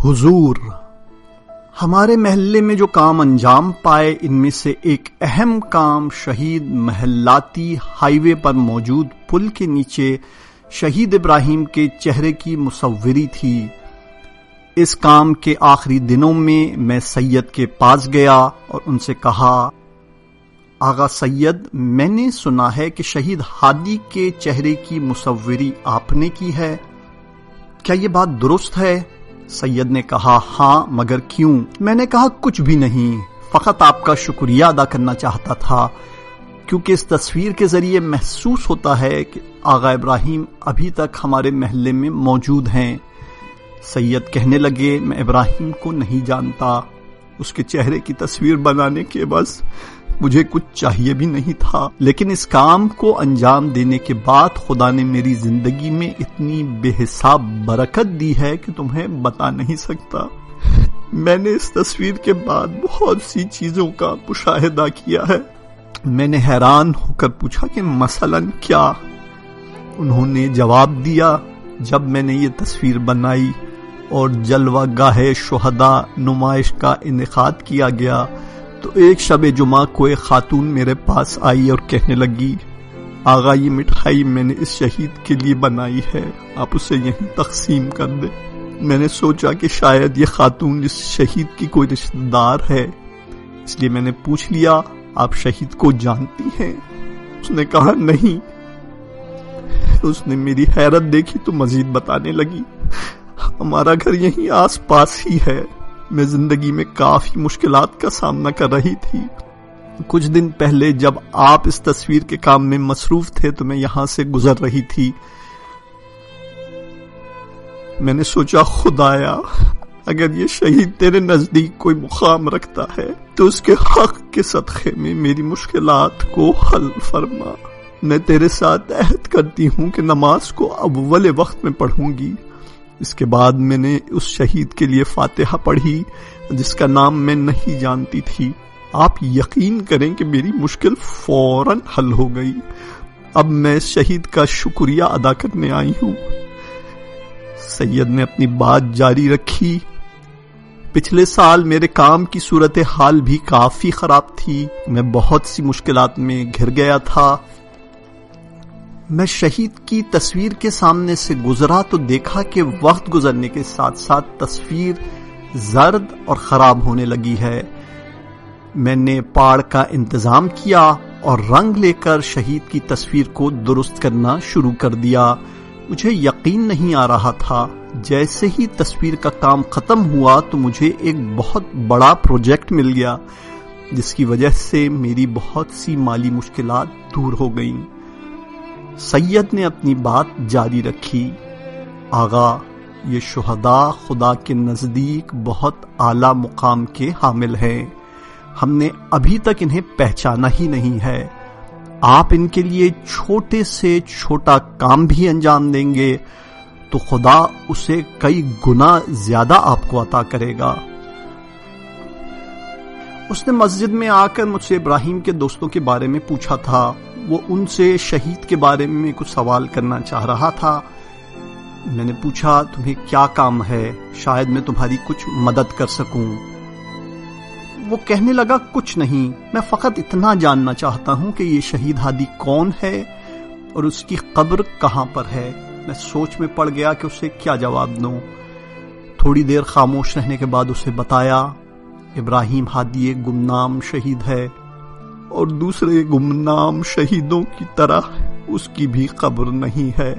حضور، ہمارے محلے میں جو کام انجام پائے ان میں سے ایک اہم کام شہید محلاتی ہائی وے پر موجود پل کے نیچے شہید ابراہیم کے چہرے کی مصوری تھی۔ اس کام کے آخری دنوں میں سید کے پاس گیا اور ان سے کہا، آغا سید، میں نے سنا ہے کہ شہید ہادی کے چہرے کی مصوری آپ نے کی ہے، کیا یہ بات درست ہے؟ سید نے کہا، ہاں، مگر کیوں؟ میں نے کہا، کچھ بھی نہیں، فقط آپ کا شکریہ ادا کرنا چاہتا تھا، کیونکہ اس تصویر کے ذریعے محسوس ہوتا ہے کہ آغا ابراہیم ابھی تک ہمارے محلے میں موجود ہیں۔ سید کہنے لگے، میں ابراہیم کو نہیں جانتا، اس کے چہرے کی تصویر بنانے کے بس مجھے کچھ چاہیے بھی نہیں تھا، لیکن اس کام کو انجام دینے کے بعد خدا نے میری زندگی میں اتنی بے حساب برکت دی ہے کہ تمہیں بتا نہیں سکتا۔ میں نے اس تصویر کے بعد بہت سی چیزوں کا مشاہدہ کیا ہے۔ میں نے حیران ہو کر پوچھا کہ مثلاً کیا؟ انہوں نے جواب دیا، جب میں نے یہ تصویر بنائی اور جلوہ گاہ شہداء نمائش کا انعقاد کیا گیا تو ایک شب جمعہ کو ایک خاتون میرے پاس آئی اور کہنے لگی، آغا، یہ مٹھائی میں نے اس شہید کے لیے بنائی ہے، آپ اسے یہیں تقسیم کر دیں۔ میں نے سوچا کہ شاید یہ خاتون اس شہید کی کوئی رشتہ دار ہے، اس لیے میں نے پوچھ لیا، آپ شہید کو جانتی ہیں؟ اس نے کہا، نہیں۔ اس نے میری حیرت دیکھی تو مزید بتانے لگی، ہمارا گھر یہیں آس پاس ہی ہے، میں زندگی میں کافی مشکلات کا سامنا کر رہی تھی۔ کچھ دن پہلے جب آپ اس تصویر کے کام میں مصروف تھے تو میں یہاں سے گزر رہی تھی۔ میں نے سوچا، خدایا، اگر یہ شہید تیرے نزدیک کوئی مقام رکھتا ہے تو اس کے حق کے صدقے میں میری مشکلات کو حل فرما۔ میں تیرے ساتھ عہد کرتی ہوں کہ نماز کو اول وقت میں پڑھوں گی۔ اس کے بعد میں نے اس شہید کے لیے فاتحہ پڑھی جس کا نام میں نہیں جانتی تھی۔ آپ یقین کریں کہ میری مشکل فوراً حل ہو گئی۔ اب میں اس شہید کا شکریہ ادا کرنے آئی ہوں۔ سید نے اپنی بات جاری رکھی، پچھلے سال میرے کام کی صورتحال بھی کافی خراب تھی، میں بہت سی مشکلات میں گھر گیا تھا۔ میں شہید کی تصویر کے سامنے سے گزرا تو دیکھا کہ وقت گزرنے کے ساتھ ساتھ تصویر زرد اور خراب ہونے لگی ہے۔ میں نے پاڑ کا انتظام کیا اور رنگ لے کر شہید کی تصویر کو درست کرنا شروع کر دیا۔ مجھے یقین نہیں آ رہا تھا۔ جیسے ہی تصویر کا کام ختم ہوا تو مجھے ایک بہت بڑا پروجیکٹ مل گیا جس کی وجہ سے میری بہت سی مالی مشکلات دور ہو گئیں۔ سید نے اپنی بات جاری رکھی، آغا، یہ شہداء خدا کے نزدیک بہت اعلیٰ مقام کے حامل ہیں، ہم نے ابھی تک انہیں پہچانا ہی نہیں ہے۔ آپ ان کے لیے چھوٹے سے چھوٹا کام بھی انجام دیں گے تو خدا اسے کئی گنا زیادہ آپ کو عطا کرے گا۔ اس نے مسجد میں آ کر مجھ سے ابراہیم کے دوستوں کے بارے میں پوچھا تھا۔ وہ ان سے شہید کے بارے میں کچھ سوال کرنا چاہ رہا تھا۔ میں نے پوچھا، تمہیں کیا کام ہے؟ شاید میں تمہاری کچھ مدد کر سکوں۔ وہ کہنے لگا، کچھ نہیں، میں فقط اتنا جاننا چاہتا ہوں کہ یہ شہید ہادی کون ہے اور اس کی قبر کہاں پر ہے۔ میں سوچ میں پڑ گیا کہ اسے کیا جواب دوں۔ تھوڑی دیر خاموش رہنے کے بعد اسے بتایا، ابراہیم ہادی ایک گمنام شہید ہے اور دوسرے گمنام شہیدوں کی طرح اس کی بھی قبر نہیں ہے،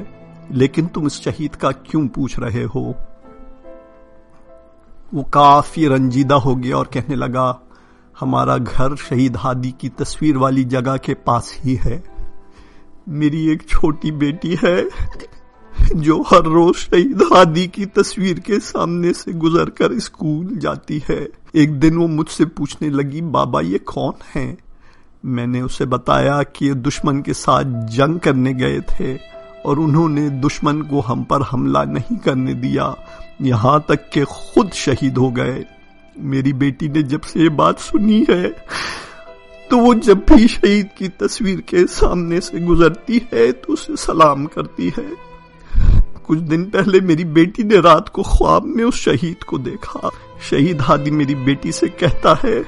لیکن تم اس شہید کا کیوں پوچھ رہے ہو؟ وہ کافی رنجیدہ ہو گیا اور کہنے لگا، ہمارا گھر شہید ہادی کی تصویر والی جگہ کے پاس ہی ہے۔ میری ایک چھوٹی بیٹی ہے جو ہر روز شہید ہادی کی تصویر کے سامنے سے گزر کر اسکول جاتی ہے۔ ایک دن وہ مجھ سے پوچھنے لگی، بابا یہ کون ہیں؟ میں نے اسے بتایا کہ یہ دشمن کے ساتھ جنگ کرنے گئے تھے اور انہوں نے دشمن کو ہم پر حملہ نہیں کرنے دیا، یہاں تک کہ خود شہید ہو گئے۔ میری بیٹی نے جب سے یہ بات سنی ہے تو وہ جب بھی شہید کی تصویر کے سامنے سے گزرتی ہے تو اسے سلام کرتی ہے۔ کچھ دن پہلے میری بیٹی نے رات کو خواب میں اس شہید کو دیکھا۔ شہید ہادی میری بیٹی سے کہتا ہے،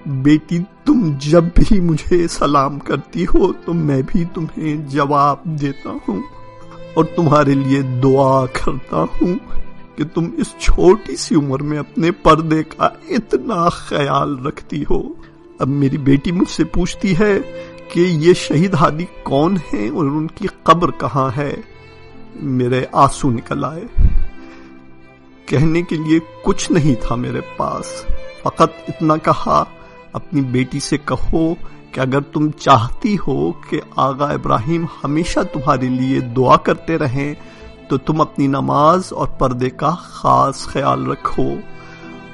بیٹی تم جب بھی مجھے سلام کرتی ہو تو میں بھی تمہیں جواب دیتا ہوں اور تمہارے لیے دعا کرتا ہوں کہ تم اس چھوٹی سی عمر میں اپنے پردے کا اتنا خیال رکھتی ہو۔ اب میری بیٹی مجھ سے پوچھتی ہے کہ یہ شہید ہادی کون ہیں اور ان کی قبر کہاں ہے۔ میرے آنسو نکل آئے۔ کہنے کے لیے کچھ نہیں تھا میرے پاس، فقط اتنا کہا، اپنی بیٹی سے کہو کہ اگر تم چاہتی ہو کہ آغا ابراہیم ہمیشہ تمہارے لیے دعا کرتے رہیں تو تم اپنی نماز اور پردے کا خاص خیال رکھو۔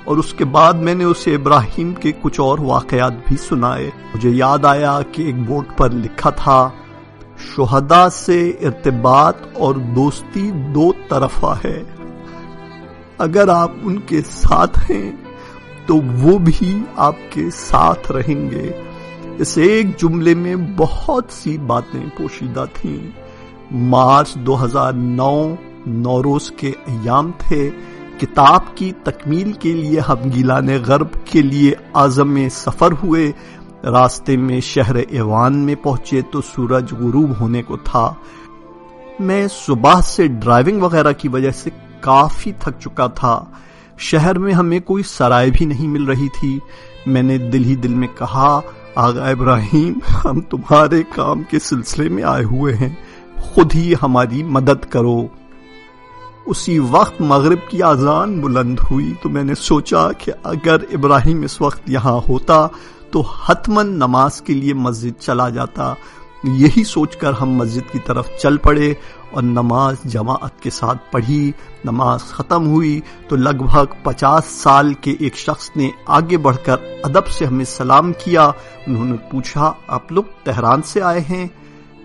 اور اس کے بعد میں نے اسے ابراہیم کے کچھ اور واقعات بھی سنائے۔ مجھے یاد آیا کہ ایک بورڈ پر لکھا تھا، شہداء سے ارتباط اور دوستی دو طرفہ ہے، اگر آپ ان کے ساتھ ہیں تو وہ بھی آپ کے ساتھ رہیں گے۔ اس ایک جملے میں بہت سی باتیں پوشیدہ تھیں۔ مارچ 2009 نوروز کے ایام تھے۔ کتاب کی تکمیل کے لیے ہم گیلان غرب کے لیے عازم سفر ہوئے۔ راستے میں شہر ایوان میں پہنچے تو سورج غروب ہونے کو تھا۔ میں صبح سے ڈرائیونگ وغیرہ کی وجہ سے کافی تھک چکا تھا۔ شہر میں ہمیں کوئی سرائے بھی نہیں مل رہی تھی۔ میں نے دل ہی دل میں کہا، آغا ابراہیم ہم تمہارے کام کے سلسلے میں آئے ہوئے ہیں، خود ہی ہماری مدد کرو۔ اسی وقت مغرب کی اذان بلند ہوئی تو میں نے سوچا کہ اگر ابراہیم اس وقت یہاں ہوتا تو حتماً نماز کے لیے مسجد چلا جاتا۔ یہی سوچ کر ہم مسجد کی طرف چل پڑے اور نماز جماعت کے ساتھ پڑھی۔ نماز ختم ہوئی تو لگ بھگ 50 سال کے ایک شخص نے آگے بڑھ کر ادب سے ہمیں سلام کیا۔ انہوں نے پوچھا، آپ لوگ تہران سے آئے ہیں؟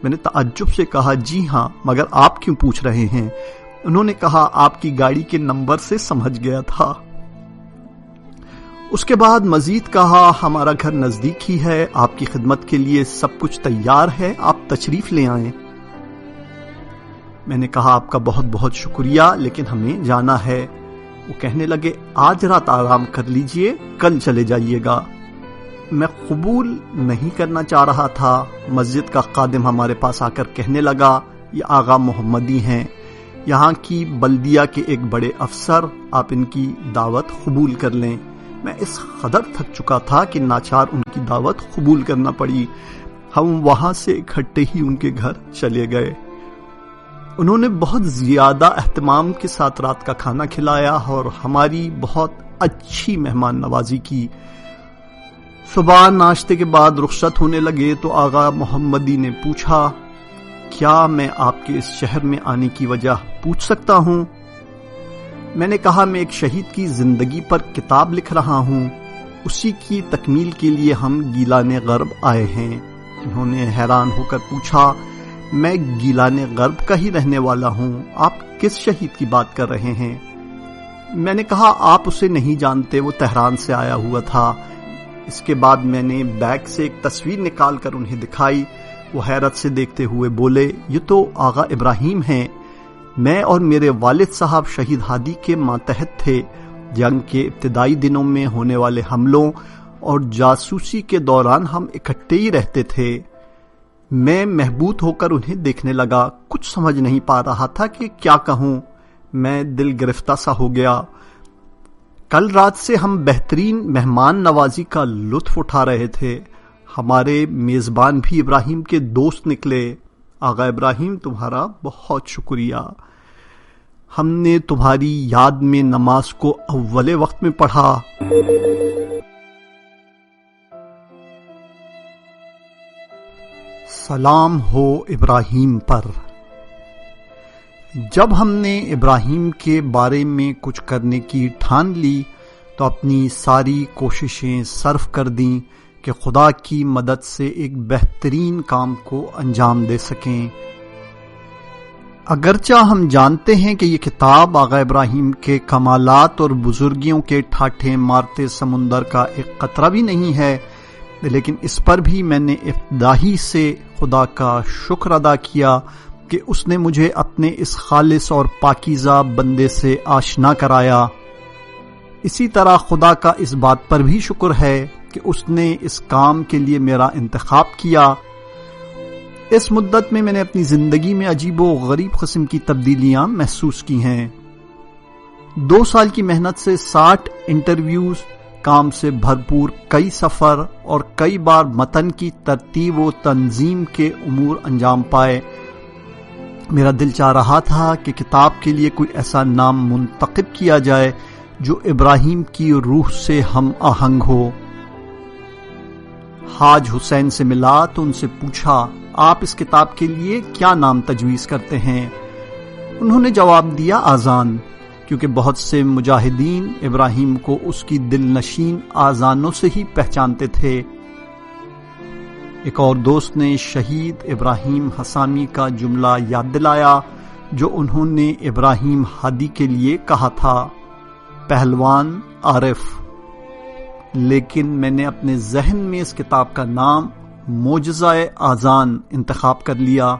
میں نے تعجب سے کہا، جی ہاں، مگر آپ کیوں پوچھ رہے ہیں؟ انہوں نے کہا، آپ کی گاڑی کے نمبر سے سمجھ گیا تھا۔ اس کے بعد مزید کہا، ہمارا گھر نزدیک ہی ہے، آپ کی خدمت کے لیے سب کچھ تیار ہے، آپ تشریف لے آئیں۔ میں نے کہا، آپ کا بہت بہت شکریہ، لیکن ہمیں جانا ہے۔ وہ کہنے لگے، آج رات آرام کر لیجئے، کل چلے جائیے گا۔ میں قبول نہیں کرنا چاہ رہا تھا۔ مسجد کا خادم ہمارے پاس آ کر کہنے لگا، یہ آغا محمدی ہیں، یہاں کی بلدیہ کے ایک بڑے افسر، آپ ان کی دعوت قبول کر لیں۔ میں اس قدر تھک چکا تھا کہ ناچار ان کی دعوت قبول کرنا پڑی۔ ہم وہاں سے اکٹھے ہی ان کے گھر چلے گئے۔ انہوں نے بہت زیادہ اہتمام کے ساتھ رات کا کھانا کھلایا اور ہماری بہت اچھی مہمان نوازی کی۔ صبح ناشتے کے بعد رخصت ہونے لگے تو آغا محمدی نے پوچھا، کیا میں آپ کے اس شہر میں آنے کی وجہ پوچھ سکتا ہوں؟ میں نے کہا، میں ایک شہید کی زندگی پر کتاب لکھ رہا ہوں، اسی کی تکمیل کے لیے ہم گیلان غرب آئے ہیں۔ انہوں نے حیران ہو کر پوچھا، میں گیلان غرب کا ہی رہنے والا ہوں، آپ کس شہید کی بات کر رہے ہیں؟ میں نے کہا، آپ اسے نہیں جانتے، وہ تہران سے آیا ہوا تھا۔ اس کے بعد میں نے بیگ سے ایک تصویر نکال کر انہیں دکھائی۔ وہ حیرت سے دیکھتے ہوئے بولے، یہ تو آغا ابراہیم ہیں، میں اور میرے والد صاحب شہید ہادی کے ماتحت تھے۔ جنگ کے ابتدائی دنوں میں ہونے والے حملوں اور جاسوسی کے دوران ہم اکٹھے ہی رہتے تھے۔ میں محبوط ہو کر انہیں دیکھنے لگا، کچھ سمجھ نہیں پا رہا تھا کہ کیا کہوں۔ میں دل گرفتہ سا ہو گیا۔ کل رات سے ہم بہترین مہمان نوازی کا لطف اٹھا رہے تھے۔ ہمارے میزبان بھی ابراہیم کے دوست نکلے۔ آغا ابراہیم تمہارا بہت شکریہ، ہم نے تمہاری یاد میں نماز کو اول وقت میں پڑھا۔ سلام ہو ابراہیم پر۔ جب ہم نے ابراہیم کے بارے میں کچھ کرنے کی ٹھان لی تو اپنی ساری کوششیں صرف کر دیں کہ خدا کی مدد سے ایک بہترین کام کو انجام دے سکیں۔ اگرچہ ہم جانتے ہیں کہ یہ کتاب آغا ابراہیم کے کمالات اور بزرگیوں کے ٹھاٹھے مارتے سمندر کا ایک قطرہ بھی نہیں ہے، لیکن اس پر بھی میں نے ابتدائی سے خدا کا شکر ادا کیا کہ اس نے مجھے اپنے اس خالص اور پاکیزہ بندے سے آشنا کرایا۔ اسی طرح خدا کا اس بات پر بھی شکر ہے کہ اس نے اس کام کے لیے میرا انتخاب کیا۔ اس مدت میں نے اپنی زندگی میں عجیب و غریب قسم کی تبدیلیاں محسوس کی ہیں۔ 2 سال کی محنت سے 60 انٹرویوز، کام سے بھرپور کئی سفر اور کئی بار متن کی ترتیب و تنظیم کے امور انجام پائے۔ میرا دل چاہ رہا تھا کہ کتاب کے لیے کوئی ایسا نام منتخب کیا جائے جو ابراہیم کی روح سے ہم آہنگ ہو۔ حاج حسین سے ملا تو ان سے پوچھا، آپ اس کتاب کے لیے کیا نام تجویز کرتے ہیں؟ انہوں نے جواب دیا، آذان، کیونکہ بہت سے مجاہدین ابراہیم کو اس کی دل نشین آذانوں سے ہی پہچانتے تھے۔ ایک اور دوست نے شہید ابراہیم حسامی کا جملہ یاد دلایا جو انہوں نے ابراہیم ہادی کے لیے کہا تھا، پہلوان عارف۔ لیکن میں نے اپنے ذہن میں اس کتاب کا نام معجزہ آذان انتخاب کر لیا۔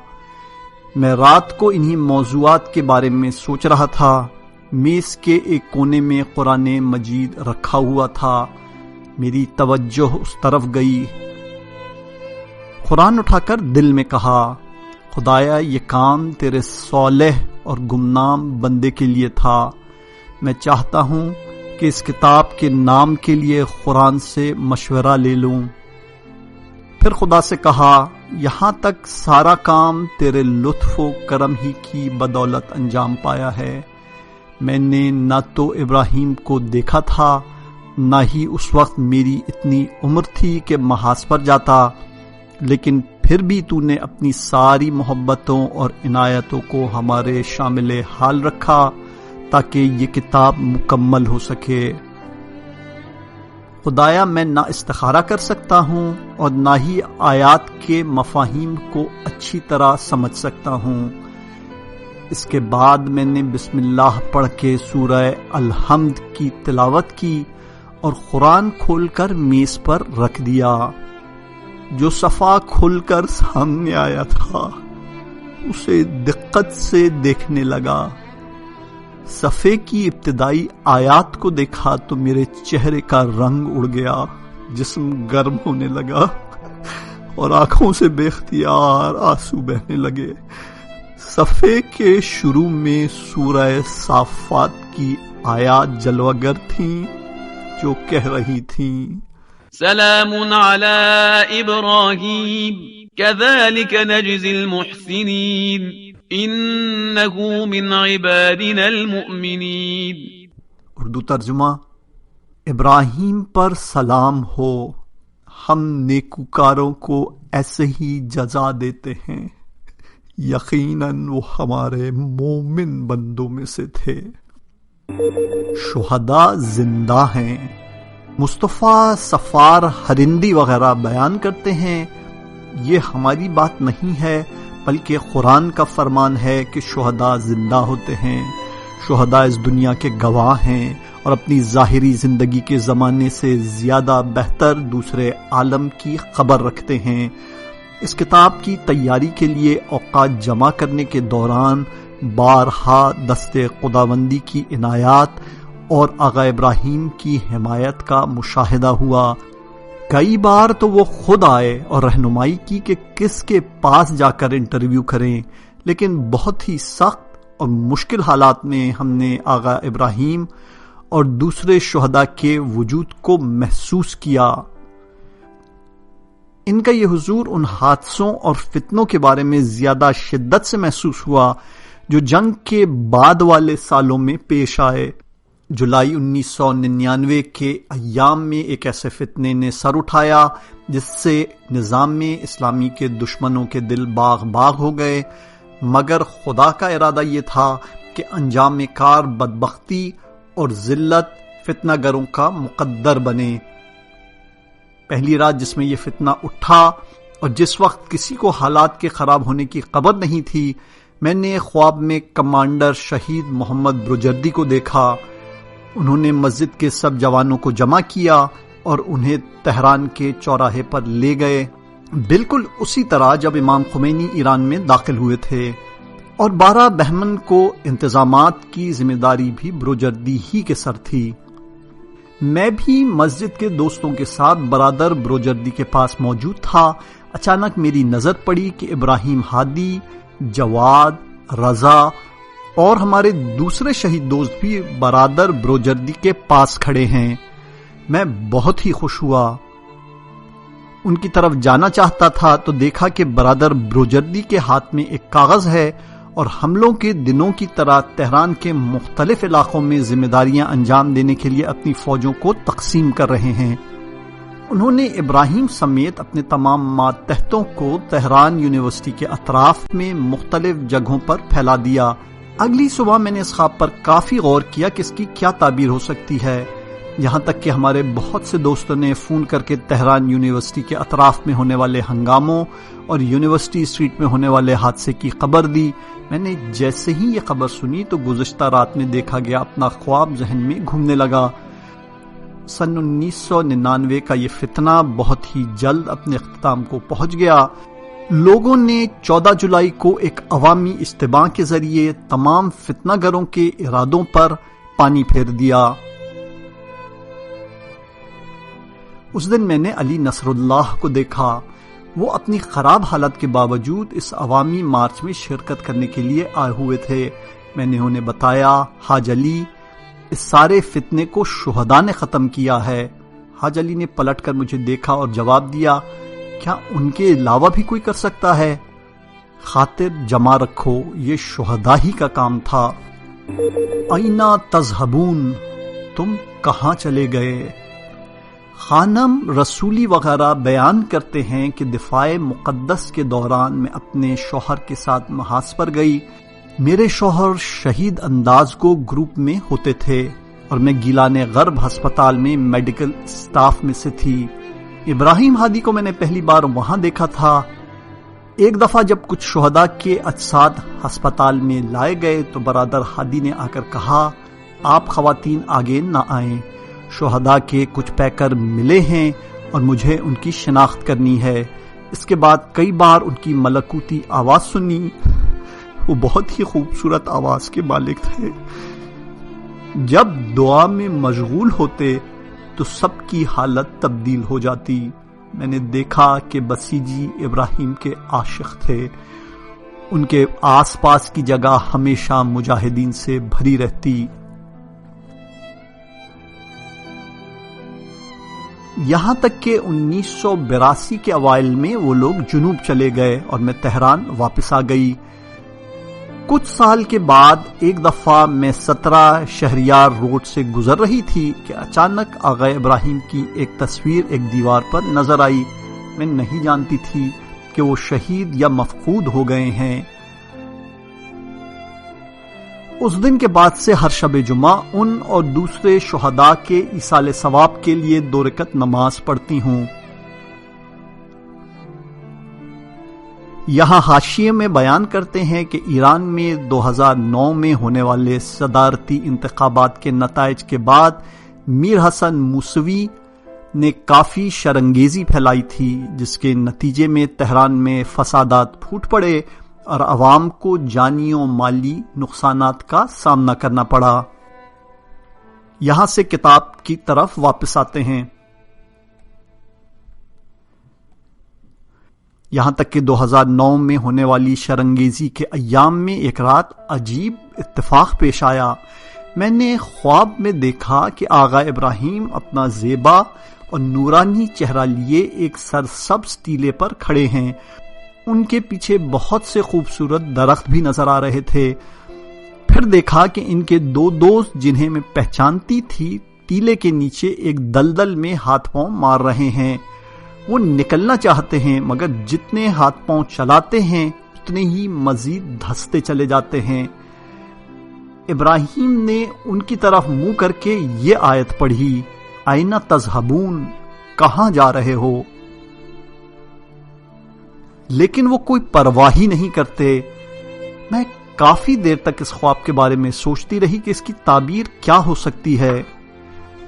میں رات کو انہی موضوعات کے بارے میں سوچ رہا تھا۔ میز کے ایک کونے میں قرآن مجید رکھا ہوا تھا۔ میری توجہ اس طرف گئی۔ قرآن اٹھا کر دل میں کہا، خدایا یہ کام تیرے صالح اور گمنام بندے کے لیے تھا۔ میں چاہتا ہوں کہ اس کتاب کے نام کے لیے قرآن سے مشورہ لے لوں۔ پھر خدا سے کہا، یہاں تک سارا کام تیرے لطف و کرم ہی کی بدولت انجام پایا ہے۔ میں نے نہ تو ابراہیم کو دیکھا تھا، نہ ہی اس وقت میری اتنی عمر تھی کہ محاذ پر جاتا، لیکن پھر بھی تو نے اپنی ساری محبتوں اور عنایتوں کو ہمارے شامل حال رکھا تاکہ یہ کتاب مکمل ہو سکے۔ خدایا میں نہ استخارہ کر سکتا ہوں اور نہ ہی آیات کے مفاہیم کو اچھی طرح سمجھ سکتا ہوں۔ اس کے بعد میں نے بسم اللہ پڑھ کے سورہ الحمد کی تلاوت کی اور قرآن کھول کر میز پر رکھ دیا۔ جو صفحہ کھل کر سامنے آیا تھا اسے دقت سے دیکھنے لگا۔ صفحے کی ابتدائی آیات کو دیکھا تو میرے چہرے کا رنگ اڑ گیا، جسم گرم ہونے لگا اور آنکھوں سے بے اختیار آنسو بہنے لگے۔ صفحے کے شروع میں سورہ صافات کی آیات جلوہ گر تھیں جو کہہ رہی تھیں، سلام علی ابراہیم کذالک نجزی المحسنین انہو من عبادنا المؤمنین۔ اردو ترجمہ، ابراہیم پر سلام ہو، ہم نیکوکاروں کو ایسے ہی جزا دیتے ہیں، یقیناً وہ ہمارے مومن بندوں میں سے تھے۔ شہداء زندہ ہیں۔ مصطفیٰ صفار ہرندی وغیرہ بیان کرتے ہیں، یہ ہماری بات نہیں ہے بلکہ قرآن کا فرمان ہے کہ شہداء زندہ ہوتے ہیں۔ شہداء اس دنیا کے گواہ ہیں اور اپنی ظاہری زندگی کے زمانے سے زیادہ بہتر دوسرے عالم کی خبر رکھتے ہیں۔ اس کتاب کی تیاری کے لیے اوقات جمع کرنے کے دوران بارہا دست خداوندی کی عنایات اور آقا ابراہیم کی حمایت کا مشاہدہ ہوا۔ کئی بار تو وہ خود آئے اور رہنمائی کی کہ کس کے پاس جا کر انٹرویو کریں، لیکن بہت ہی سخت اور مشکل حالات میں ہم نے آقا ابراہیم اور دوسرے شہداء کے وجود کو محسوس کیا۔ ان کا یہ حضور ان حادثوں اور فتنوں کے بارے میں زیادہ شدت سے محسوس ہوا جو جنگ کے بعد والے سالوں میں پیش آئے۔ جولائی 1999 کے ایام میں ایک ایسے فتنے نے سر اٹھایا جس سے نظام اسلامی کے دشمنوں کے دل باغ باغ ہو گئے، مگر خدا کا ارادہ یہ تھا کہ انجام کار بدبختی اور ذلت فتنہ گروں کا مقدر بنے۔ پہلی رات جس میں یہ فتنہ اٹھا اور جس وقت کسی کو حالات کے خراب ہونے کی خبر نہیں تھی، میں نے خواب میں کمانڈر شہید محمد برجردی کو دیکھا۔ انہوں نے مسجد کے سب جوانوں کو جمع کیا اور انہیں تہران کے چوراہے پر لے گئے، بالکل اسی طرح جب امام خمینی ایران میں داخل ہوئے تھے۔ اور 12 بہمن کو انتظامات کی ذمہ داری بھی بروجردی ہی کے سر تھی۔ میں بھی مسجد کے دوستوں کے ساتھ برادر بروجردی کے پاس موجود تھا۔ اچانک میری نظر پڑی کہ ابراہیم ہادی، جواد، رضا اور ہمارے دوسرے شہید دوست بھی برادر بروجردی کے پاس کھڑے ہیں۔ میں بہت ہی خوش ہوا، ان کی طرف جانا چاہتا تھا تو دیکھا کہ برادر بروجردی کے ہاتھ میں ایک کاغذ ہے اور حملوں کے دنوں کی طرح تہران کے مختلف علاقوں میں ذمہ داریاں انجام دینے کے لیے اپنی فوجوں کو تقسیم کر رہے ہیں۔ انہوں نے ابراہیم سمیت اپنے تمام ماتحتوں کو تہران یونیورسٹی کے اطراف میں مختلف جگہوں پر پھیلا دیا۔ اگلی صبح میں نے اس خواب پر کافی غور کیا کہ اس کی کیا تعبیر ہو سکتی ہے، یہاں تک کہ ہمارے بہت سے دوستوں نے فون کر کے تہران یونیورسٹی کے اطراف میں ہونے والے ہنگاموں اور یونیورسٹی اسٹریٹ میں ہونے والے حادثے کی خبر دی۔ میں نے جیسے ہی یہ خبر سنی تو گزشتہ رات میں دیکھا گیا اپنا خواب ذہن میں گھومنے لگا۔ سن 1999 کا یہ فتنہ بہت ہی جلد اپنے اختتام کو پہنچ گیا۔ لوگوں نے 14 جولائی کو ایک عوامی اجتماع کے ذریعے تمام فتنہ گروں کے ارادوں پر پانی پھیر دیا۔ اس دن میں نے علی نصر اللہ کو دیکھا، وہ اپنی خراب حالت کے باوجود اس عوامی مارچ میں شرکت کرنے کے لیے آئے ہوئے تھے۔ میں نے انہیں بتایا، حاج علی، اس سارے فتنے کو شہداء نے ختم کیا ہے۔ حاج علی نے پلٹ کر مجھے دیکھا اور جواب دیا، کیا ان کے علاوہ بھی کوئی کر سکتا ہے؟ خاطر جمع رکھو، یہ شہداء ہی کا کام تھا۔ اینا تذہبون، تم کہاں چلے گئے؟ خانم رسولی وغیرہ بیان کرتے ہیں کہ دفاع مقدس کے دوران میں اپنے شوہر کے ساتھ محاذ پر گئی۔ میرے شوہر شہید انداز کو گروپ میں ہوتے تھے اور میں گیلان غرب ہسپتال میں میڈیکل سٹاف میں سے تھی۔ ابراہیم ہادی کو میں نے پہلی بار وہاں دیکھا تھا۔ ایک دفعہ جب کچھ شہداء کے اجساد ہسپتال میں لائے گئے تو برادر ہادی نے آ کر کہا، آپ خواتین آگے نہ آئیں، شہداء کے کچھ پیکر ملے ہیں اور مجھے ان کی شناخت کرنی ہے۔ اس کے بعد کئی بار ان کی ملکوتی آواز سنی، وہ بہت ہی خوبصورت آواز کے مالک تھے۔ جب دعا میں مشغول ہوتے تو سب کی حالت تبدیل ہو جاتی۔ میں نے دیکھا کہ بسیجی ابراہیم کے عاشق تھے، ان کے آس پاس کی جگہ ہمیشہ مجاہدین سے بھری رہتی۔ یہاں تک کہ 1982 کے اوائل میں وہ لوگ جنوب چلے گئے اور میں تہران واپس آ گئی۔ کچھ سال کے بعد ایک دفعہ میں 17 شہریار روڈ سے گزر رہی تھی کہ اچانک آغا ابراہیم کی ایک تصویر ایک دیوار پر نظر آئی۔ میں نہیں جانتی تھی کہ وہ شہید یا مفقود ہو گئے ہیں۔ اس دن کے بعد سے ہر شب جمعہ ان اور دوسرے شہداء کے ایصال ثواب کے لیے 2 رکعت نماز پڑھتی ہوں۔ یہاں حاشیے میں بیان کرتے ہیں کہ ایران میں 2009 میں ہونے والے صدارتی انتخابات کے نتائج کے بعد میر حسن موسوی نے کافی شرانگیزی پھیلائی تھی، جس کے نتیجے میں تہران میں فسادات پھوٹ پڑے اور عوام کو جانی و مالی نقصانات کا سامنا کرنا پڑا۔ یہاں سے کتاب کی طرف واپس آتے ہیں۔ یہاں تک کہ 2009 میں ہونے والی شرانگیزی کے ایام میں ایک رات عجیب اتفاق پیش آیا۔ میں نے خواب میں دیکھا کہ آغا ابراہیم اپنا زیبا اور نورانی چہرہ لیے ایک سرسبز ٹیلے پر کھڑے ہیں۔ ان کے پیچھے بہت سے خوبصورت درخت بھی نظر آ رہے تھے۔ پھر دیکھا کہ ان کے 2 دوست جنہیں میں پہچانتی تھی ٹیلے کے نیچے ایک دلدل میں ہاتھ پاؤں مار رہے ہیں۔ وہ نکلنا چاہتے ہیں مگر جتنے ہاتھ پاؤں چلاتے ہیں اتنے ہی مزید دھستے چلے جاتے ہیں۔ ابراہیم نے ان کی طرف منہ کر کے یہ آیت پڑھی، اینا تذہبون، کہاں جا رہے ہو؟ لیکن وہ کوئی پرواہ ہی نہیں کرتے۔ میں کافی دیر تک اس خواب کے بارے میں سوچتی رہی کہ اس کی تعبیر کیا ہو سکتی ہے۔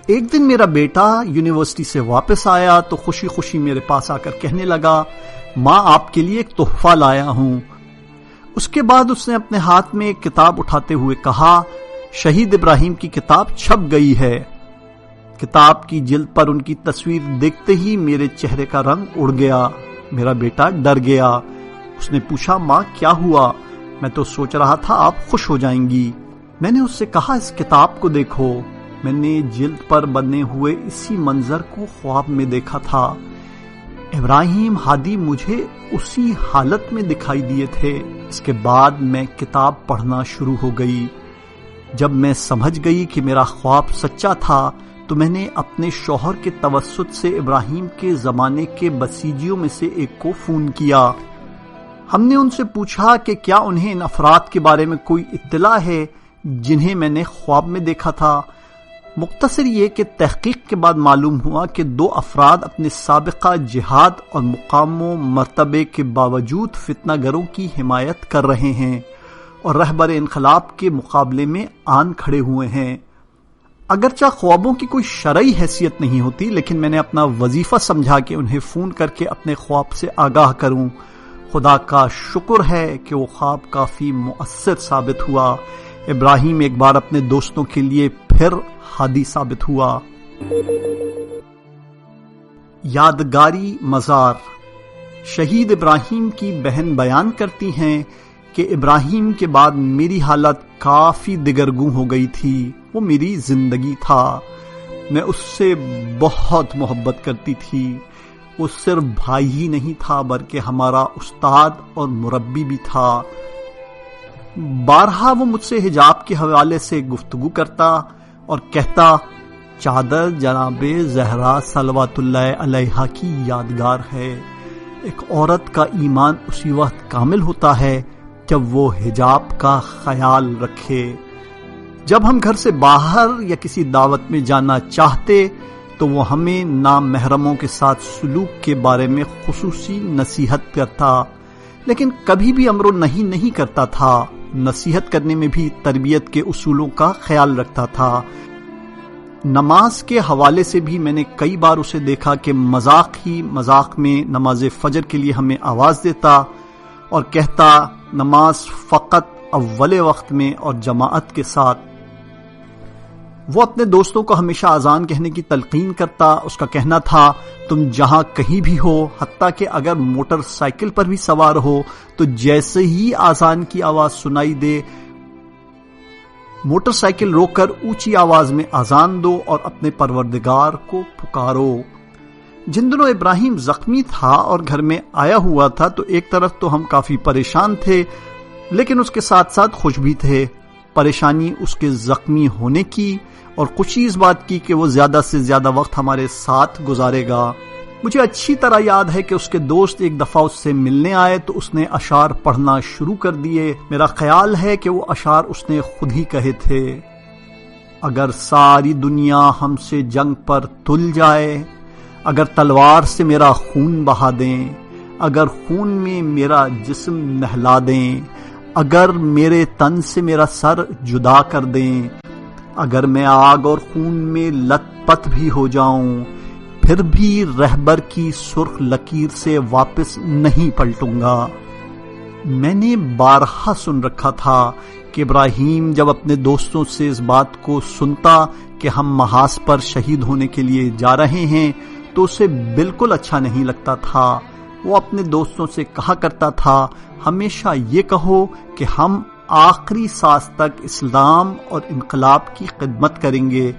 ایک دن میرا بیٹا یونیورسٹی سے واپس آیا تو خوشی خوشی میرے پاس آ کر کہنے لگا، ماں آپ کے لیے ایک تحفہ لایا ہوں۔ اس کے بعد اس نے اپنے ہاتھ میں ایک کتاب اٹھاتے ہوئے کہا، شہید ابراہیم کی کتاب چھپ گئی ہے۔ کتاب کی جلد پر ان کی تصویر دیکھتے ہی میرے چہرے کا رنگ اڑ گیا۔ میرا بیٹا ڈر گیا۔ اس نے پوچھا، ماں کیا ہوا؟ میں تو سوچ رہا تھا آپ خوش ہو جائیں گی۔ میں نے اس سے کہا، اس کتاب کو دیکھو۔ میں نے جلد پر بنے ہوئے اسی منظر کو خواب میں دیکھا تھا۔ ابراہیم ہادی مجھے اسی حالت میں دکھائی دیے تھے۔ اس کے بعد میں کتاب پڑھنا شروع ہو گئی۔ جب میں سمجھ گئی کہ میرا خواب سچا تھا تو میں نے اپنے شوہر کے توسط سے ابراہیم کے زمانے کے بسیجیوں میں سے ایک کو فون کیا۔ ہم نے ان سے پوچھا کہ کیا انہیں ان افراد کے بارے میں کوئی اطلاع ہے جنہیں میں نے خواب میں دیکھا تھا۔ مختصر یہ کہ تحقیق کے بعد معلوم ہوا کہ 2 افراد اپنے سابقہ جہاد اور مقام و مرتبے کے باوجود فتنہ گروں کی حمایت کر رہے ہیں اور رہبر انقلاب کے مقابلے میں آن کھڑے ہوئے ہیں۔ اگرچہ خوابوں کی کوئی شرعی حیثیت نہیں ہوتی، لیکن میں نے اپنا وظیفہ سمجھا کہ انہیں فون کر کے اپنے خواب سے آگاہ کروں۔ خدا کا شکر ہے کہ وہ خواب کافی مؤثر ثابت ہوا۔ ابراہیم ایک بار اپنے دوستوں کے لیے پھر ہادی ثابت ہوا۔ یادگاری مزار۔ شہید ابراہیم کی بہن بیان کرتی ہیں کہ ابراہیم کے بعد میری حالت کافی دگرگوں ہو گئی تھی۔ وہ میری زندگی تھا۔ میں اس سے بہت محبت کرتی تھی۔ وہ صرف بھائی ہی نہیں تھا بلکہ ہمارا استاد اور مربی بھی تھا۔ بارہا وہ مجھ سے حجاب کے حوالے سے گفتگو کرتا اور کہتا، چادر جناب زہرا صلوات اللہ علیہا کی یادگار ہے۔ ایک عورت کا ایمان اسی وقت کامل ہوتا ہے جب وہ حجاب کا خیال رکھے۔ جب ہم گھر سے باہر یا کسی دعوت میں جانا چاہتے تو وہ ہمیں نامحرموں کے ساتھ سلوک کے بارے میں خصوصی نصیحت کرتا، لیکن کبھی بھی امر و نہی نہیں کرتا تھا۔ نصیحت کرنے میں بھی تربیت کے اصولوں کا خیال رکھتا تھا۔ نماز کے حوالے سے بھی میں نے کئی بار اسے دیکھا کہ مذاق ہی مذاق میں نماز فجر کے لیے ہمیں آواز دیتا اور کہتا، نماز فقط اول وقت میں اور جماعت کے ساتھ۔ وہ اپنے دوستوں کو ہمیشہ اذان کہنے کی تلقین کرتا۔ اس کا کہنا تھا، تم جہاں کہیں بھی ہو، حتیٰ کہ اگر موٹر سائیکل پر بھی سوار ہو تو جیسے ہی اذان کی آواز سنائی دے موٹر سائیکل روک کر اونچی آواز میں اذان دو اور اپنے پروردگار کو پکارو۔ جن دنوں ابراہیم زخمی تھا اور گھر میں آیا ہوا تھا تو ایک طرف تو ہم کافی پریشان تھے، لیکن اس کے ساتھ ساتھ خوش بھی تھے۔ پریشانی اس کے زخمی ہونے کی اور خوشی اس بات کی کہ وہ زیادہ سے زیادہ وقت ہمارے ساتھ گزارے گا۔ مجھے اچھی طرح یاد ہے کہ اس کے دوست ایک دفعہ اس سے ملنے آئے تو اس نے اشعار پڑھنا شروع کر دیے۔ میرا خیال ہے کہ وہ اشعار اس نے خود ہی کہے تھے۔ اگر ساری دنیا ہم سے جنگ پر تل جائے، اگر تلوار سے میرا خون بہا دیں، اگر خون میں میرا جسم نہلا دیں، اگر میرے تن سے میرا سر جدا کر دیں، اگر میں آگ اور خون میں لت پت بھی ہو جاؤں، پھر بھی رہبر کی سرخ لکیر سے واپس نہیں پلٹوں گا۔ میں نے بارہا سن رکھا تھا کہ ابراہیم جب اپنے دوستوں سے اس بات کو سنتا کہ ہم محاذ پر شہید ہونے کے لیے جا رہے ہیں تو اسے بالکل اچھا نہیں لگتا تھا۔ وہ اپنے دوستوں سے کہا کرتا تھا، ہمیشہ یہ کہو کہ ہم آخری سانس تک اسلام اور انقلاب کی خدمت کریں گے۔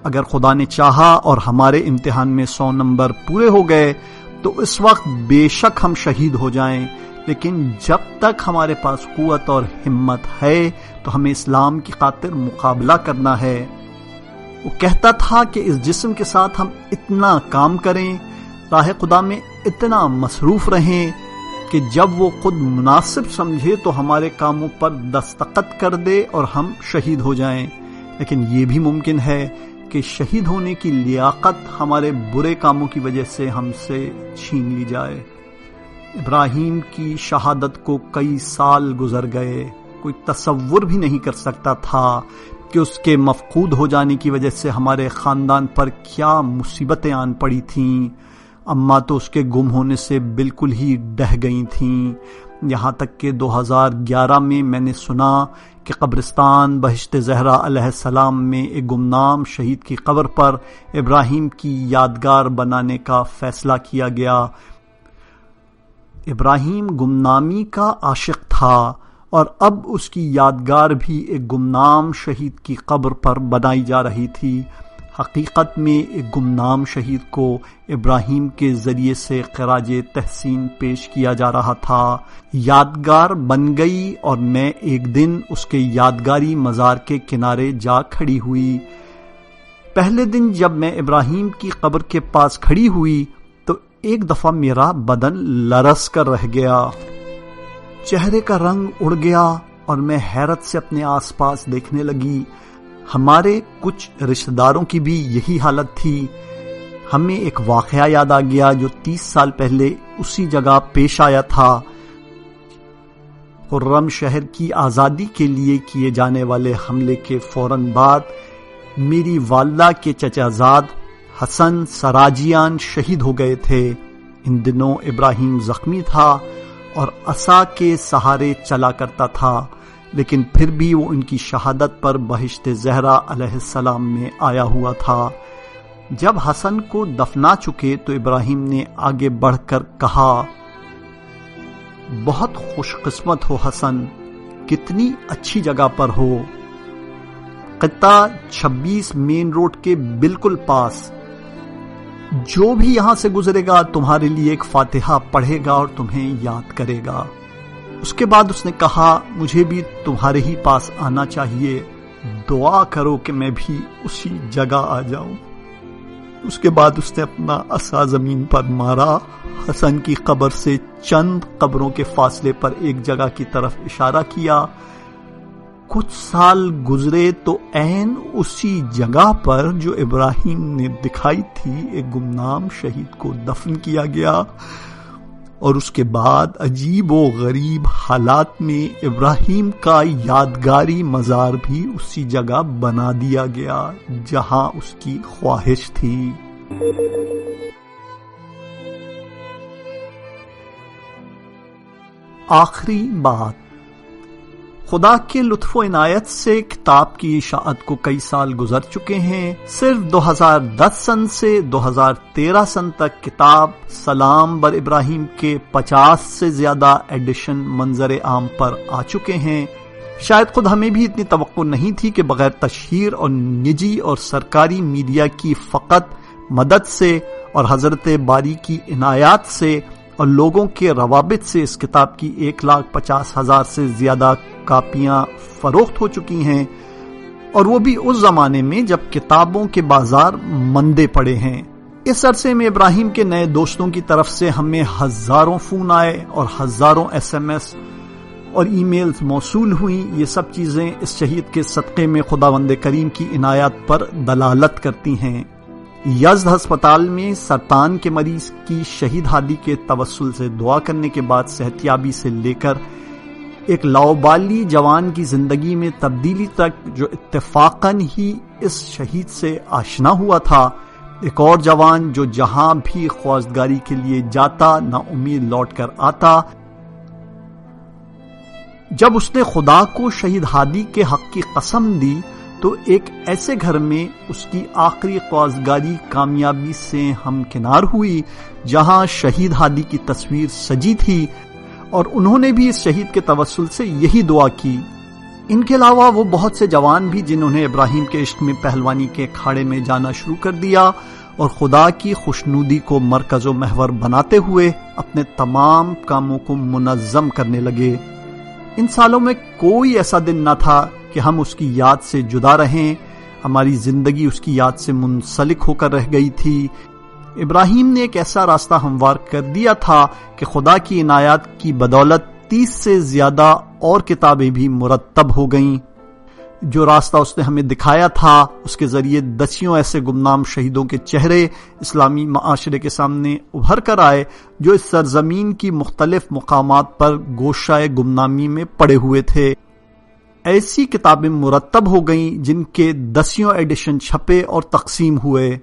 اگر خدا نے چاہا اور ہمارے امتحان میں 100 نمبر پورے ہو گئے تو اس وقت بے شک ہم شہید ہو جائیں، لیکن جب تک ہمارے پاس قوت اور ہمت ہے تو ہمیں اسلام کی خاطر مقابلہ کرنا ہے۔ وہ کہتا تھا کہ اس جسم کے ساتھ ہم اتنا کام کریں، راہ خدا میں اتنا مصروف رہیں کہ جب وہ خود مناسب سمجھے تو ہمارے کاموں پر دستخط کر دے اور ہم شہید ہو جائیں۔ لیکن یہ بھی ممکن ہے کہ شہید ہونے کی لیاقت ہمارے برے کاموں کی وجہ سے ہم سے چھین لی جائے۔ ابراہیم کی شہادت کو کئی سال گزر گئے۔ کوئی تصور بھی نہیں کر سکتا تھا کہ اس کے مفقود ہو جانے کی وجہ سے ہمارے خاندان پر کیا مصیبتیں آن پڑی تھیں۔ اماں تو اس کے گم ہونے سے بالکل ہی ڈہ گئی تھیں، یہاں تک کہ 2011 میں میں نے سنا کہ قبرستان بہشت زہرا علیہ السلام میں ایک گمنام شہید کی قبر پر ابراہیم کی یادگار بنانے کا فیصلہ کیا گیا۔ ابراہیم گمنامی کا عاشق تھا اور اب اس کی یادگار بھی ایک گمنام شہید کی قبر پر بنائی جا رہی تھی۔ حقیقت میں ایک گمنام شہید کو ابراہیم کے ذریعے سے خراج تحسین پیش کیا جا رہا تھا۔ یادگار بن گئی اور میں ایک دن اس کے یادگاری مزار کے کنارے جا کھڑی ہوئی۔ پہلے دن جب میں ابراہیم کی قبر کے پاس کھڑی ہوئی تو ایک دفعہ میرا بدن لرز کر رہ گیا، چہرے کا رنگ اڑ گیا اور میں حیرت سے اپنے آس پاس دیکھنے لگی۔ ہمارے کچھ رشتہ داروں کی بھی یہی حالت تھی۔ ہمیں ایک واقعہ یاد آ گیا جو 30 سال پہلے اسی جگہ پیش آیا تھا۔ خرم شہر کی آزادی کے لیے کیے جانے والے حملے کے فوراً بعد میری والدہ کے چچا زاد حسن سراجیان شہید ہو گئے تھے۔ ان دنوں ابراہیم زخمی تھا اور عصا کے سہارے چلا کرتا تھا، لیکن پھر بھی وہ ان کی شہادت پر بہشت زہرا علیہ السلام میں آیا ہوا تھا۔ جب حسن کو دفنا چکے تو ابراہیم نے آگے بڑھ کر کہا، بہت خوش قسمت ہو حسن، کتنی اچھی جگہ پر ہو، خطہ 26 مین روڈ کے بالکل پاس۔ جو بھی یہاں سے گزرے گا تمہارے لیے ایک فاتحہ پڑھے گا اور تمہیں یاد کرے گا۔ اس کے بعد اس نے کہا، مجھے بھی تمہارے ہی پاس آنا چاہیے، دعا کرو کہ میں بھی اسی جگہ آ جاؤں۔ اس کے بعد اس نے اپنا عصا زمین پر مارا، حسن کی قبر سے چند قبروں کے فاصلے پر ایک جگہ کی طرف اشارہ کیا۔ کچھ سال گزرے تو عین اسی جگہ پر جو ابراہیم نے دکھائی تھی ایک گمنام شہید کو دفن کیا گیا، اور اس کے بعد عجیب و غریب حالات میں ابراہیم کا یادگاری مزار بھی اسی جگہ بنا دیا گیا جہاں اس کی خواہش تھی۔ آخری بات، خدا کے لطف و عنایت سے کتاب کی اشاعت کو کئی سال گزر چکے ہیں۔ صرف 2010 سن سے 2013 سن تک کتاب سلام بر ابراہیم کے 50 سے زیادہ ایڈیشن منظر عام پر آ چکے ہیں۔ شاید خود ہمیں بھی اتنی توقع نہیں تھی کہ بغیر تشہیر اور نجی اور سرکاری میڈیا کی فقط مدد سے اور حضرت باری کی عنایات سے اور لوگوں کے روابط سے اس کتاب کی 1,50,000 سے زیادہ کاپیاں فروخت ہو چکی ہیں، اور وہ بھی اس زمانے میں جب کتابوں کے بازار مندے پڑے ہیں۔ اس عرصے میں ابراہیم کے نئے دوستوں کی طرف سے ہمیں ہزاروں فون آئے اور ہزاروں SMS اور ای میلز موصول ہوئیں۔ یہ سب چیزیں اس شہید کے صدقے میں خداوند کریم کی عنایات پر دلالت کرتی ہیں۔ یزد ہسپتال میں سرطان کے مریض کی شہید ہادی کے توسل سے دعا کرنے کے بعد صحتیابی سے لے کر ایک لاؤبالی جوان کی زندگی میں تبدیلی تک جو اتفاقاً ہی اس شہید سے آشنا ہوا تھا، ایک اور جوان جو جہاں بھی خواستگاری کے لیے جاتا نا امید لوٹ کر آتا۔ جب اس نے خدا کو شہید ہادی کے حق کی قسم دی تو ایک ایسے گھر میں اس کی آخری خواستگاری کامیابی سے ہمکنار ہوئی جہاں شہید ہادی کی تصویر سجی تھی، اور انہوں نے بھی اس شہید کے توسل سے یہی دعا کی۔ ان کے علاوہ وہ بہت سے جوان بھی جنہوں نے ابراہیم کے عشق میں پہلوانی کے کھاڑے میں جانا شروع کر دیا اور خدا کی خوشنودی کو مرکز و محور بناتے ہوئے اپنے تمام کاموں کو منظم کرنے لگے۔ ان سالوں میں کوئی ایسا دن نہ تھا کہ ہم اس کی یاد سے جدا رہیں، ہماری زندگی اس کی یاد سے منسلک ہو کر رہ گئی تھی۔ ابراہیم نے ایک ایسا راستہ ہموار کر دیا تھا کہ خدا کی عنایات کی بدولت 30 سے زیادہ اور کتابیں بھی مرتب ہو گئیں۔ جو راستہ اس نے ہمیں دکھایا تھا اس کے ذریعے دسیوں ایسے گمنام شہیدوں کے چہرے اسلامی معاشرے کے سامنے ابھر کر آئے جو اس سرزمین کی مختلف مقامات پر گوشۂ گمنامی میں پڑے ہوئے تھے۔ ایسی کتابیں مرتب ہو گئیں جن کے دسیوں ایڈیشن چھپے اور تقسیم ہوئے۔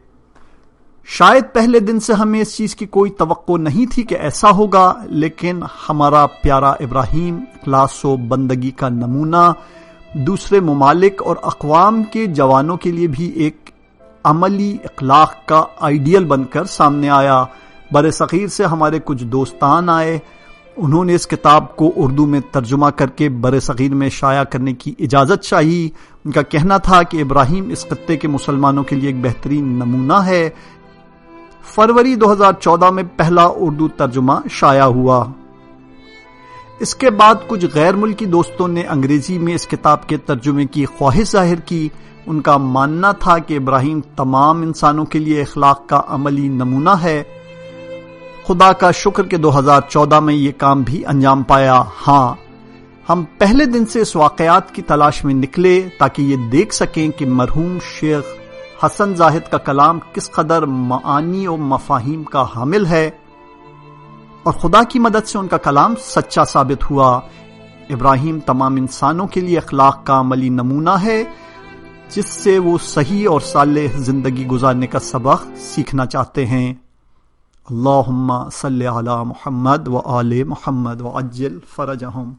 شاید پہلے دن سے ہمیں اس چیز کی کوئی توقع نہیں تھی کہ ایسا ہوگا، لیکن ہمارا پیارا ابراہیم اخلاص و بندگی کا نمونہ دوسرے ممالک اور اقوام کے جوانوں کے لیے بھی ایک عملی اخلاق کا آئیڈیل بن کر سامنے آیا۔ برصغیر سے ہمارے کچھ دوستان آئے، انہوں نے اس کتاب کو اردو میں ترجمہ کر کے برصغیر میں شائع کرنے کی اجازت چاہی۔ ان کا کہنا تھا کہ ابراہیم اس خطے کے مسلمانوں کے لیے ایک بہترین نمونہ ہے۔ فروری 2014 میں پہلا اردو ترجمہ شائع ہوا۔ اس کے بعد کچھ غیر ملکی دوستوں نے انگریزی میں اس کتاب کے ترجمے کی خواہش ظاہر کی۔ ان کا ماننا تھا کہ ابراہیم تمام انسانوں کے لیے اخلاق کا عملی نمونہ ہے۔ خدا کا شکر کہ 2014 میں یہ کام بھی انجام پایا۔ ہاں، ہم پہلے دن سے اس واقعات کی تلاش میں نکلے تاکہ یہ دیکھ سکیں کہ مرحوم شیخ حسن زاہد کا کلام کس قدر معانی و مفاہیم کا حامل ہے، اور خدا کی مدد سے ان کا کلام سچا ثابت ہوا۔ ابراہیم تمام انسانوں کے لیے اخلاق کا عملی نمونہ ہے، جس سے وہ صحیح اور صالح زندگی گزارنے کا سبق سیکھنا چاہتے ہیں۔ اللہم صلی علی محمد و آل محمد وعجل فرجہم۔